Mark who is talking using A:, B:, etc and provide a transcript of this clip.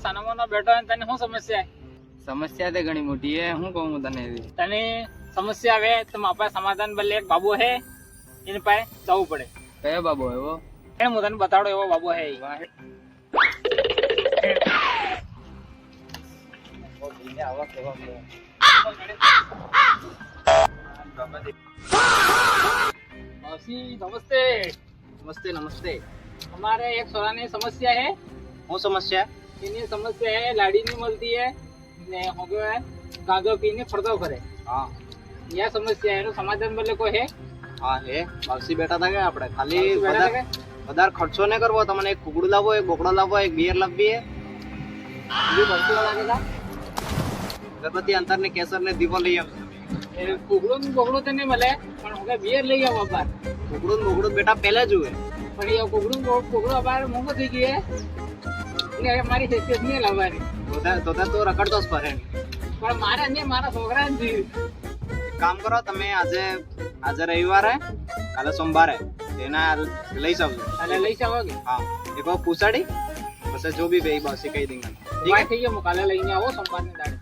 A: સાનામાં બેઠો હોય તને શું સમસ્યા
B: સમસ્યા તે ઘણી મોટી હે, હું કહું હું તને એવી.
A: તને સમસ્યા આવે તો મારા પાસે સમાધાન બદલે એક બાબુ હે એને પાસે જવું પડે.
B: કયો બાબો એવો?
A: એને હું તને બતાડો એવો બાબુ હે. નમસ્તે.
B: નમસ્તે નમસ્તે.
A: हमारे एक सोरानी समस्या है.
B: શું સમસ્યા?
A: એની સમસ્યા है लाड़ी नहीं मिलती है ने हो गयो है गांजो पीने फरतो करे.
B: હા
A: यह समस्या है. एનું સમાધાન બદલે કોઈ હે?
B: હા હે, બાવસી બેઠા હતા કે આપણે ખાલી
A: બેઠા હતા કે?
B: વધારે ખર્ચો ન કરવો. તમને એક કુકડું લાવો, એક બોકડો લાવો, એક બિયર લાવવી હે.
A: બીજું વસ્તુ લાગેલા
B: ગણપતિ અંતર ને કેસર ને દીવો લઈ આવજો.
A: એ કુકડું ને બોકડું તો નહીં મળે પણ હવે બિયર લઈ આવો બાર.
B: કુકડું ને બોકડું બેટા પહેલા જુએ.
A: પણ એ કુકડું બાર મોંઘું થઈ ગયું હે એટલે મારી હેસિયત નહીં લાવવાની.
B: તો રખડતો જ ફરે.
A: પણ મારે નહીં, મારા છોકરા ને
B: એક કામ કરો, તમે આજે રવિવારે, કાલે સોમવારે એના લઈ આવજો.
A: એટલે લઈ જાવ કે
B: હા, એક વાર પૂછાડી પછી જો બી બે બાવસી કહી દઉંગા.
A: થઈ ગયો. કાલે લઈને આવો સોમવાર ની દાડે.